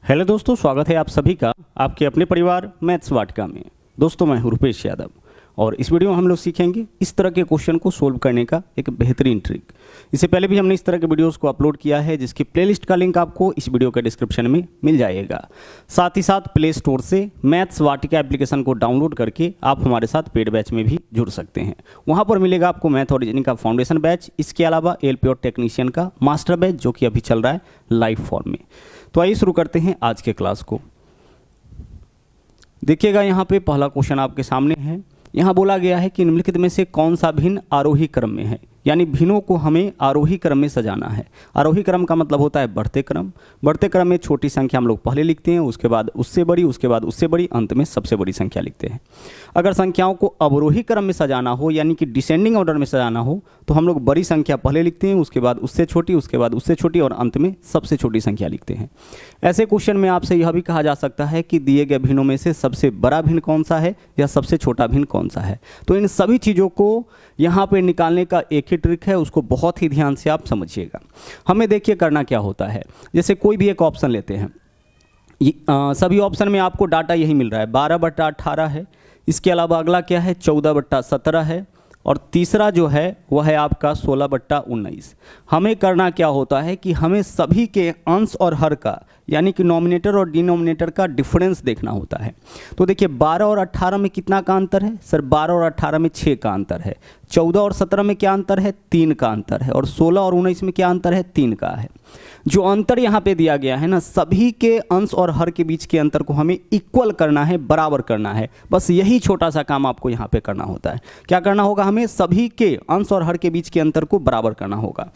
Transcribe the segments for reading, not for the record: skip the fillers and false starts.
Hello दोस्तों, स्वागत है आप सभी का आपके अपने परिवार मैथ्स वाटिका में। दोस्तों मैं हूं रुपेश यादव और इस वीडियो में हम लोग सीखेंगे इस तरह के क्वेश्चन को सोल्व करने का एक बेहतरीन ट्रिक। इससे पहले भी हमने इस तरह के वीडियोस को अपलोड किया है जिसकी प्लेलिस्ट का लिंक आपको इस वीडियो के डिस्क्रिप्शन में मिल जाएगा। साथ ही साथ प्ले स्टोर से मैथ्स वाटिका एप्लीकेशन को डाउनलोड करके आप हमारे साथ पेड बैच में भी जुड़ सकते हैं। वहाँ पर मिलेगा आपको मैथ और रीजनिंग का फाउंडेशन बैच, इसके अलावा एलपी और टेक्नीशियन का मास्टर बैच जो कि अभी चल रहा है लाइव फॉर्म में। तो आइए शुरू करते हैं आज के क्लास को। देखिएगा यहाँ पे पहला क्वेश्चन आपके सामने है। यहाँ बोला गया है कि निम्नलिखित में से कौन सा भिन्न आरोही क्रम में है, यानी भिन्नों को हमें आरोही क्रम में सजाना है। आरोही क्रम का मतलब होता है बढ़ते क्रम। बढ़ते क्रम में छोटी संख्या हम लोग पहले लिखते हैं, उसके बाद उससे बड़ी, उसके बाद उससे बड़ी, अंत में सबसे बड़ी संख्या लिखते हैं। अगर संख्याओं को अवरोही क्रम में सजाना हो यानी कि डिसेंडिंग ऑर्डर में सजाना हो तो हम लोग बड़ी संख्या पहले लिखते हैं, उसके बाद उससे छोटी, उसके बाद उससे छोटी और अंत में सबसे छोटी संख्या लिखते हैं। ऐसे क्वेश्चन में आपसे यह भी कहा जा सकता है कि दिए गए भिन्नों में से सबसे बड़ा भिन्न कौन सा है या सबसे छोटा भिन्न कौन सा है। तो इन सभी चीज़ों को यहाँ पे निकालने का एक ही ट्रिक है, उसको बहुत ही ध्यान से आप समझिएगा। हमें देखिए करना क्या होता है। जैसे कोई भी एक ऑप्शन लेते हैं, सभी ऑप्शन में आपको डाटा यही मिल रहा है, 12/18 है। इसके अलावा अगला क्या है, 14/17 है और तीसरा जो है वह है आपका 16/19। हमें करना क्या होता है कि हमें सभी के अंश और हर का यानी कि नॉमिनेटर और डिनोमिनेटर का डिफरेंस देखना होता है। तो देखिए 12 और 18 में कितना का अंतर है सर, 12 और 18 में 6 का अंतर है। 14 और 17 में क्या अंतर है, 3 का अंतर है। और 16 और 19 में क्या अंतर है, 3 का है। जो अंतर यहाँ पे दिया गया है ना, सभी के अंश और हर के बीच के अंतर को हमें इक्वल करना है, बराबर करना है। बस यही छोटा सा काम आपको यहाँ पे करना होता है। क्या करना होगा, हमें सभी के अंश और हर के बीच के अंतर को बराबर करना होगा।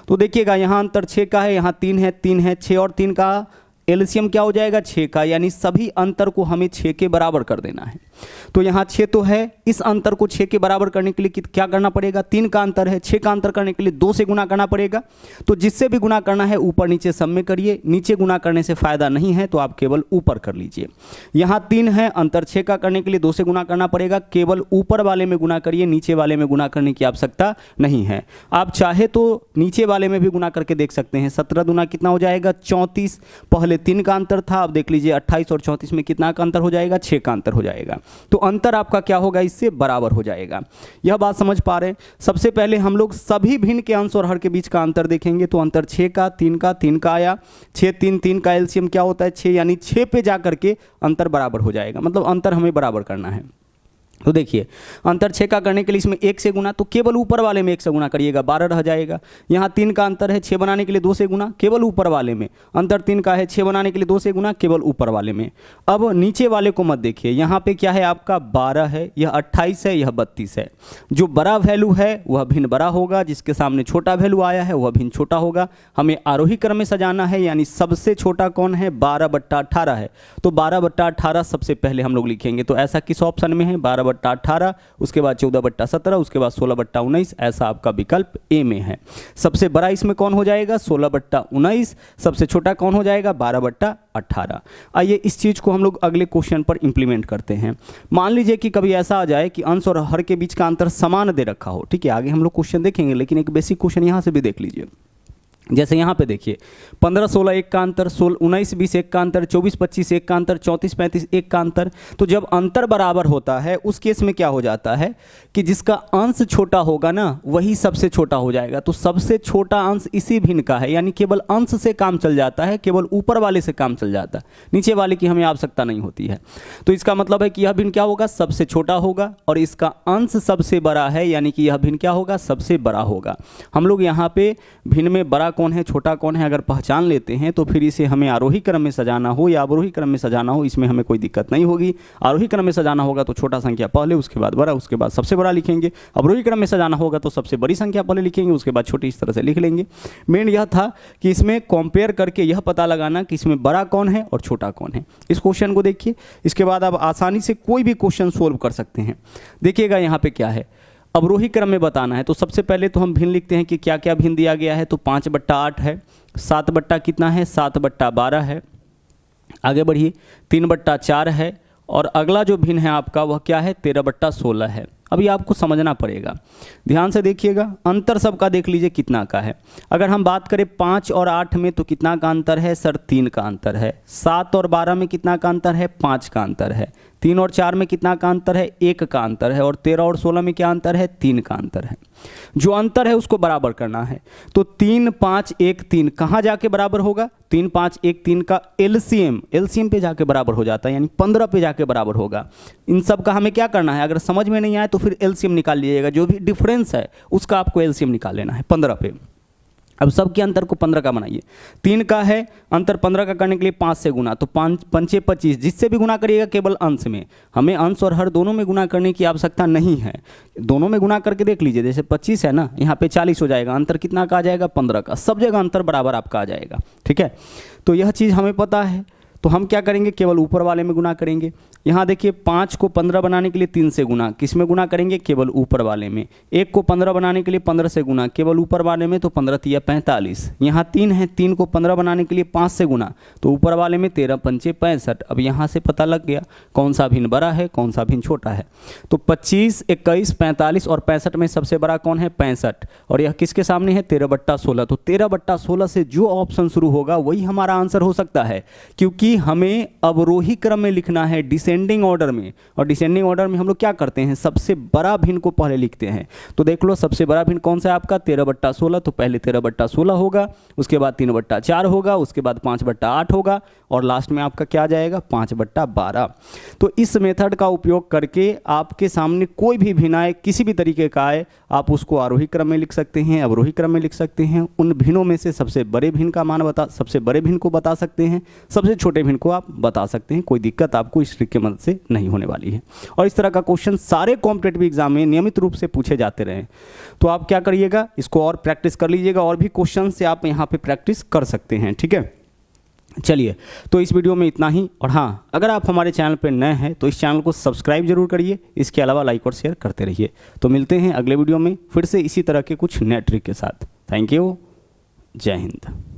तो देखिएगा यहाँ अंतर 6 का है, यहाँ 3 है, 3 है, 6 और 3 का एलसीएम क्या हो जाएगा, 6 का, यानी सभी अंतर को हमें 6 के बराबर कर देना है। तो यहाँ 6 तो है, इस अंतर को 6 के बराबर करने के लिए क्या करना पड़ेगा, 3 का अंतर है, 6 का अंतर करने के लिए 2 से गुना करना पड़ेगा। तो जिससे भी गुना करना है ऊपर नीचे सब में करिए, नीचे गुना करने से फायदा नहीं है तो आप केवल ऊपर कर लीजिए। यहाँ 3 है, अंतर 6 का करने के लिए 2 से गुना करना पड़ेगा, केवल ऊपर वाले में गुना करिए, नीचे वाले में गुना करने की आवश्यकता नहीं है। आप चाहे तो नीचे वाले में भी गुना करके देख सकते हैं। 17 दूना कितना हो जाएगा, 34। पहले 3 का अंतर था, अब देख लीजिए 28 और 34 में कितना का अंतर हो जाएगा, 6 का अंतर हो जाएगा। तो अंतर आपका क्या होगा, इससे बराबर हो जाएगा। यह बात समझ पा रहे हैं। सबसे पहले हम लोग सभी भिन्न के अंश और हर के बीच का अंतर देखेंगे। तो अंतर 6 का, 3 का, 3 का आया, 6 3 3 का एलसीएम क्या होता है, 6, यानी 6 पे जा करके अंतर बराबर हो जाएगा। मतलब अंतर हमें बराबर करना है। तो देखिए अंतर 6 का करने के लिए इसमें 1 से गुना, तो केवल ऊपर वाले में 1 से गुना करिएगा, 12 रह जाएगा। यहाँ 3 का अंतर है, 6 बनाने के लिए 2 से गुना, केवल ऊपर वाले में। अंतर 3 का है, 6 बनाने के लिए 2 से गुना, केवल ऊपर वाले में। अब नीचे वाले को मत देखिए, यहाँ पे क्या है आपका 12 है, यह 28 है, यह 32 है। जो बड़ा वैल्यू है वह भिन्न बड़ा होगा, जिसके सामने छोटा वैल्यू आया है वह भिन्न छोटा होगा। हमें आरोही क्रम में सजाना है, यानी सबसे छोटा कौन है, 12/18 है। तो 12/18 सबसे पहले हम लोग लिखेंगे। तो ऐसा किस ऑप्शन में है, 12/18, उसके बाद 14/17, उसके बाद 16/19, ऐसा आपका विकल्प ए में है। सबसे बड़ा इसमें कौन हो जाएगा, 16/19। सबसे छोटा कौन हो जाएगा, 12/18। आइए इस चीज को हम लोग अगले क्वेश्चन पर इंप्लीमेंट करते हैं। मान लीजिए कि कभी ऐसा आ जाए कि अंश और हर के बीच का अंतर समान दे रखा हो। ठीक है, आगे हम लोग क्वेश्चन देखेंगे, लेकिन एक बेसिक क्वेश्चन यहां से भी देख लीजिए। जैसे यहाँ पे देखिए 15-16 1 का अंतर, 19-20 1 का अंतर, 24-25 1 का अंतर, 34-35 1 का अंतर। तो जब अंतर बराबर होता है उस केस में क्या हो जाता है कि जिसका अंश छोटा होगा ना वही सबसे छोटा हो जाएगा। तो सबसे छोटा अंश इसी भिन्न का है, यानी केवल अंश से काम चल जाता है, केवल ऊपर वाले से काम चल जाता है, नीचे वाले की हमें आवश्यकता नहीं होती है। तो इसका मतलब है कि यह भिन्न क्या होगा, सबसे छोटा होगा, और इसका अंश सबसे बड़ा है, यानी कि यह भिन्न क्या होगा, सबसे बड़ा होगा। हम लोग यहाँ पे भिन्न में बड़ा कौन है, छोटा कौन है, अगर पहचान लेते हैं तो फिर इसे हमें आरोही क्रम में सजाना हो या अवरोही क्रम में सजाना हो, इसमें हमें कोई दिक्कत नहीं होगी। आरोही क्रम में सजाना होगा तो छोटा संख्या पहले, उसके बाद बड़ा, उसके बाद सबसे बड़ा लिखेंगे। अवरोही क्रम में सजाना होगा तो सबसे बड़ी संख्या पहले लिखेंगे, उसके बाद छोटी, इस तरह से लिख लेंगे। मेन यह था कि इसमें कंपेयर करके यह पता लगाना कि इसमें बड़ा कौन है और छोटा कौन है। इस क्वेश्चन को देखिए, इसके बाद आप आसानी से कोई भी क्वेश्चन सोल्व कर सकते हैं। देखिएगा यहाँ पे क्या है, अवरोही क्रम में बताना है। तो सबसे पहले तो हम भिन्न लिखते हैं कि क्या क्या भिन्न दिया गया है। तो 5/8 है, 7 बट्टा कितना है, 7/12 है। आगे बढ़िए, 3/4 है, और अगला जो भिन्न है आपका वह क्या है, 13/16 है। अभी आपको समझना पड़ेगा, ध्यान से देखिएगा। अंतर सबका देख लीजिए कितना का है। अगर हम बात करें 5 और 8 में तो कितना का अंतर है सर? 3 का अंतर है। 7 और 12 में कितना का अंतर है? 5 का अंतर है। 3 और 4 में कितना का अंतर है? 1 का अंतर है। और 13 और 16 में क्या अंतर है? 3 का अंतर है। जो अंतर है उसको बराबर करना है। तो 3 5 1 3 कहाँ जाके बराबर होगा? 3 5 1 3 का एलसीएम पे जाके बराबर हो जाता है, यानी 15 पे जाके बराबर होगा। इन सब का हमें क्या करना है? अगर समझ में नहीं आए तो फिर एलसीएम निकाल लीजिएगा, जो भी डिफरेंस है उसका आपको एलसीएम निकाल लेना है 15 पे। अब सबके अंतर को 15 का बनाइए। 3 का है अंतर, 15 का करने के लिए 5 से गुना, तो 5 5 25, जिससे भी गुना करिएगा केवल अंश में, हमें अंश और हर दोनों में गुना करने की आवश्यकता नहीं है। दोनों में गुना करके देख लीजिए, जैसे 25 है ना, यहाँ पे 40 हो जाएगा, अंतर कितना का आ जाएगा? 15 का। सब जगह अंतर बराबर आपका आ जाएगा, ठीक है। तो यह चीज़ हमें पता है, तो हम क्या करेंगे? केवल ऊपर वाले में गुना करेंगे। यहाँ देखिए 5 को 15 बनाने के लिए 3 से गुना, किस में गुना करेंगे? केवल ऊपर वाले में। 1 को 15 बनाने के लिए 15 से गुना, केवल ऊपर वाले में, तो 15 तिया 45। यहाँ 3 है, 3 को 15 बनाने के लिए 5 से गुना, तो ऊपर वाले में 13 पंचे 65। अब यहाँ से पता लग गया कौन सा भिन्न बड़ा है, कौन सा भिन्न छोटा है। तो 25 21 45 और 65 में सबसे बड़ा कौन है? 65। और यह किसके सामने है? 13/16। तो 13/16 से जो ऑप्शन शुरू होगा वही हमारा आंसर हो सकता है, क्योंकि हमें अवरोही क्रम में लिखना है, डिसेंडिंग ऑर्डर में। और डिसेंडिंग ऑर्डर में हम लोग क्या करते हैं? सबसे बड़ा भिन्न को पहले लिखते हैं। तो देख लो सबसे बड़ा भिन्न कौन सा है आपका? 13/16। तो पहले 13/16 होगा, उसके बाद 3/4 होगा, उसके बाद 5/8 होगा, और लास्ट में आपका क्या आ जाएगा? 5/12। तो इस मेथड का उपयोग करके आपके सामने कोई भी भिन्न आए, किसी भी तरीके का आए, आप उसको आरोही क्रम में लिख सकते हैं, अवरोही क्रम में लिख सकते हैं। उन भिन्नों में से सबसे बड़े भिन्न का मान सबसे बड़े भिन्न को बता सकते हैं, सबसे छोटे भिन्न को आप बता सकते हैं। कोई दिक्कत आपको इस ट्रिक के मदद से नहीं होने वाली है। और इस तरह का क्वेश्चन सारे कॉम्पिटिटिव एग्जाम में नियमित रूप से पूछे जाते रहे। तो आप क्या करिएगा? इसको और प्रैक्टिस कर लीजिएगा, और भी क्वेश्चन से आप यहाँ पे प्रैक्टिस कर सकते हैं, ठीक है। चलिए, तो इस वीडियो में इतना ही। और हाँ, अगर आप हमारे चैनल पर नए हैं तो इस चैनल को सब्सक्राइब जरूर करिए, इसके अलावा लाइक और शेयर करते रहिए। तो मिलते हैं अगले वीडियो में फिर से इसी तरह के कुछ नए ट्रिक के साथ। थैंक यू, जय हिंद।